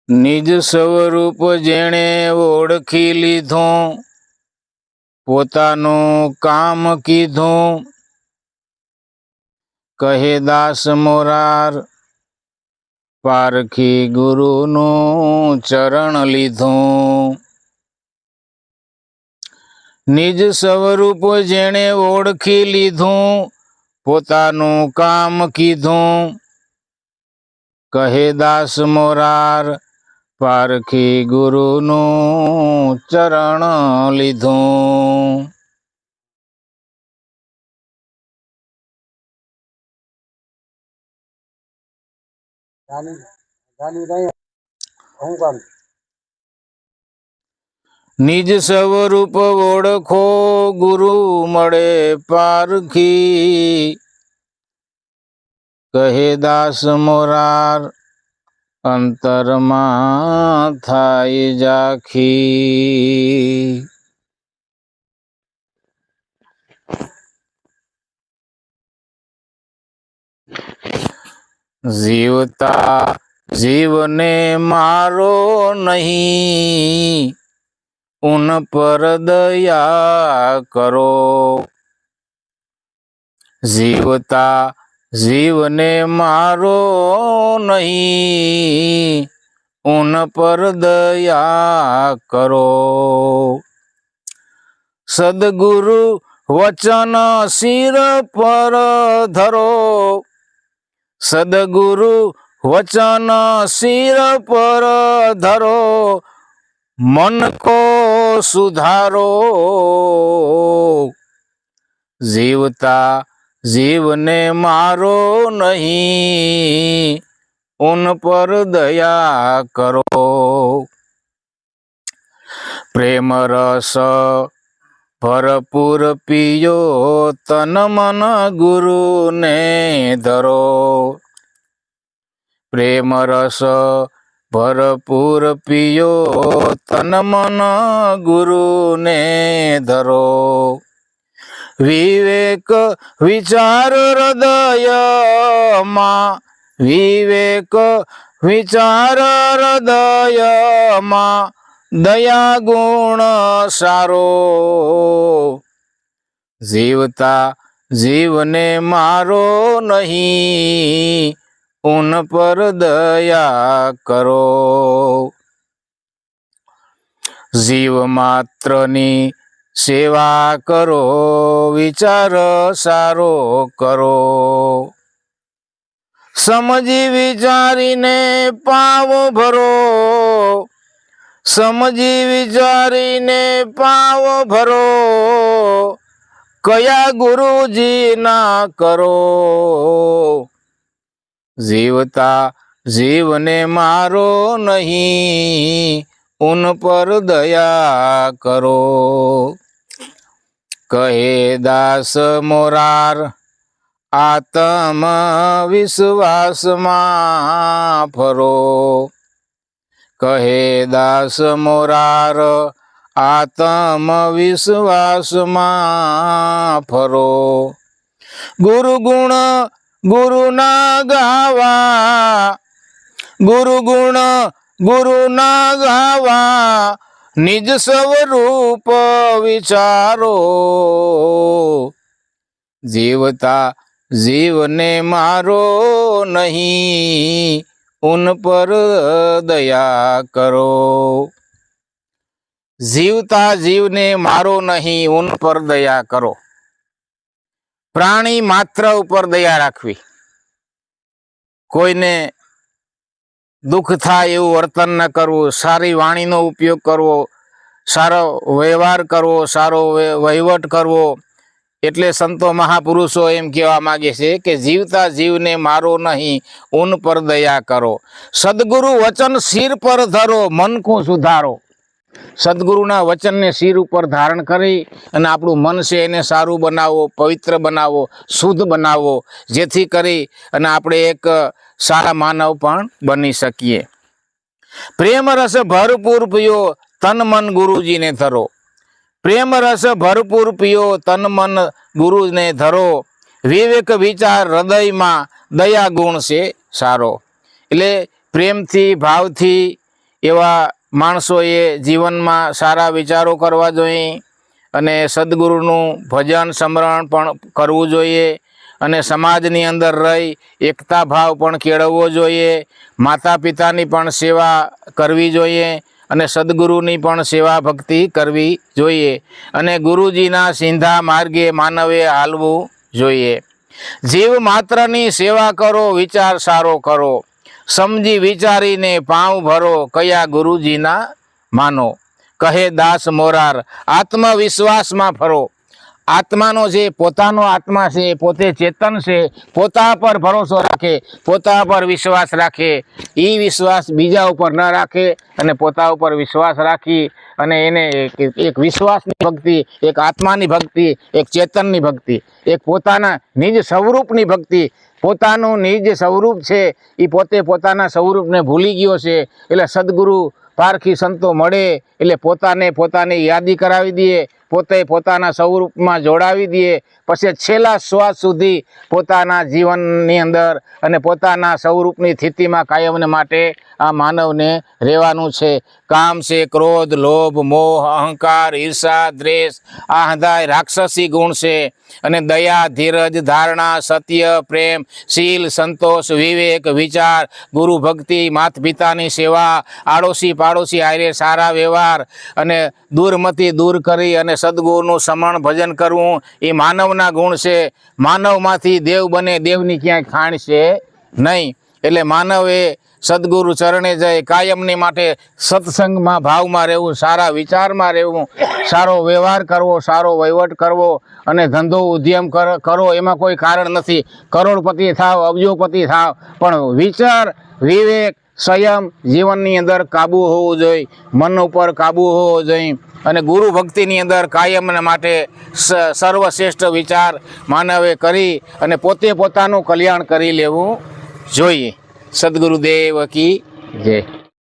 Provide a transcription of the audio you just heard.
નિજ સ્વરૂપ જેણે ઓળખી લીધું, પોતાનું કામ કીધું, કહે દાસ મોરાર પારખી ગુરુનું ચરણ લીધું। નિજ સ્વરૂપ જેણે ઓળખી લીધું, પોતાનું કામ કીધું, કહે દાસ મોરાર પારખી ગુરુનું ચરણ લીધું। નિજ સ્વરૂપ ઓળખો ગુરુ મળે પારખી, કહે દાસ મોરાર અંતરમાં થાય ઝાંખી। જીવતા જીવને મારો નહીં, ઉન પર દયા કરો। જીવતા જીવને મારો નહીં, ઉન પર દયા કરો। સદગુરુ વચન શિર પર ધરો, સદગુરુ વચન શિર પર ધરો, મન કો સુધારો। જીવતા જીવને મારો નહીં, ઉન પર દયા કરો। પ્રેમ રસ ભરપૂર પીયો, તન મન ગુરુને ધરો। પ્રેમ રસ ભરપૂર પીયો, તન મન ગુરુને ધરો। વિવેક વિચાર હૃદયમાં, વિવેક વિચાર હૃદયમાં, દયા ગુણ સારો। જીવતા જીવને મારો નહીં, ઉન પર દયા કરો। જીવ માત્રની સેવા કરો, વિચાર સારો કરો। સમજી વિચારીને પાવો ભરો, સમજી વિચારીને પાવો ભરો, કયા ગુરુજી ના કરો। જીવતા જીવને મારો નહીં, ઉન પર દયા કરો। કહે દાસ મોરાર આત્મ વિશ્વાસમાં ફરો, કહે દાસ મોરાર આત્મ વિશ્વાસમાં ફરો। ગુરુ ગુણ ગુરુ ના ગાવા, ગુરુ ગુણ ગુરુ ના ગાવા, નિજ સ્વરૂપ વિચારો। જીવતા જીવને મારો નહીં, ઉન પર દયા કરો। જીવતા જીવને મારો નહીં, ઉન પર દયા કરો। પ્રાણી માત્ર ઉપર દયા રાખવી, કોઈને દુઃખ થાય એવું વર્તન ન કરવું, સારી વાણીનો ઉપયોગ કરવો, સારો વ્યવહાર કરવો, સારો વહીવટ કરવો। એટલે સંતો મહાપુરુષો એમ કહેવા માગે છે કે જીવતા જીવને મારો નહીં, ઉન પર દયા કરો। સદગુરુ વચન શિર પર ધરો, મન કો સુધારો। સદગુરુના વચનને શિર ઉપર ધારણ કરી અને આપણું મન છે એને સારું બનાવો, પવિત્ર બનાવો, શુદ્ધ બનાવો, જેથી કરી અને આપણે એક સારા માનવ પણ બની શકીએ। પ્રેમ રસ ભરપૂર પીયો, તન મન ગુરુજીને ધરો। પ્રેમ રસ ભરપૂર પીયો, તન મન ગુરુને ધરો। વિવેક વિચાર હૃદયમાં, દયા ગુણ છે સારો। એટલે પ્રેમથી ભાવથી એવા માણસોએ જીવનમાં સારા વિચારો કરવા જોઈએ અને સદગુરુનું ભજન સ્મરણ પણ કરવું જોઈએ અને સમાજની અંદર રહી એકતા ભાવ પણ કેળવવો જોઈએ, માતા પિતાની પણ સેવા કરવી જોઈએ અને સદગુરુની પણ સેવા ભક્તિ કરવી જોઈએ અને ગુરુજીના સીધા માર્ગે માનવે હાલવું જોઈએ। જીવ માત્રની સેવા કરો, વિચાર સારો કરો, સમજી વિચારીને પાઉં ભરો, કયા ગુરુજીના માનો। કહે દાસ મોરાર, આત્મવિશ્વાસમાં ફરો। આત્માનો જે પોતાનો આત્મા છે, પોતે ચેતન છે, પોતા પર ભરોસો રાખે, પોતા પર વિશ્વાસ રાખે, એ વિશ્વાસ બીજા ઉપર ન રાખે અને પોતા ઉપર વિશ્વાસ રાખી અને એને એક વિશ્વાસની ભક્તિ, એક આત્માની ભક્તિ, એક ચેતનની ભક્તિ, એક પોતાના નિજ સ્વરૂપની ભક્તિ। પોતાનું નિજ સ્વરૂપ છે એ પોતે પોતાના સ્વરૂપને ભૂલી ગયો છે, એટલે સદગુરુ પારખી સંતો મળે એટલે પોતાની યાદી કરાવી દે, પોતે પોતાના સ્વરૂપમાં જોડાવી દે, પછી છેલ્લા શ્વાસ સુધી પોતાના જીવનની અંદર અને પોતાના સ્વરૂપની સ્થિતિમાં કાયમને માટે આ માનવને રહેવાનું છે। કામ છે, ક્રોધ, લોભ, મોહ, અહંકાર, ઈર્ષા, દ્વેષ, આ હદાય રાક્ષસી ગુણ છે અને દયા, ધીરજ, ધારણા, સત્ય, પ્રેમ, શીલ, સંતોષ, વિવેક, વિચાર, ગુરુ ભક્તિ, માતા પિતાની સેવા, આડોશી પાડોશી હારે સારા વ્યવહાર અને દુર્મતિ દૂર કરી અને સદગુરુનું સ્મરણ ભજન કરવું એ માનવના ગુણ છે। માનવમાંથી દેવ બને, દેવની ક્યાંય ખાણ છે નહીં। એટલે માનવે સદગુરુ ચરણે જઈ કાયમની માટે સત્સંગમાં ભાવમાં રહેવું, સારા વિચારમાં રહેવું, સારો વ્યવહાર કરવો, સારો વહીવટ કરવો અને ધંધો ઉદ્યમ કરો, એમાં કોઈ કારણ નથી। કરોડપતિ થાવ, અબજોપતિ થાવ, પણ વિચાર, વિવેક, સંયમ જીવનની અંદર કાબુ હોવું જોઈએ, મન ઉપર કાબુ હોવો જોઈએ અને ગુરુ ભક્તિની અંદર કાયમના માટે સર્વશ્રેષ્ઠ વિચાર માનવે કરી અને પોતે પોતાનું કલ્યાણ કરી લેવું જોઈએ। સદગુરુદેવ કી જય।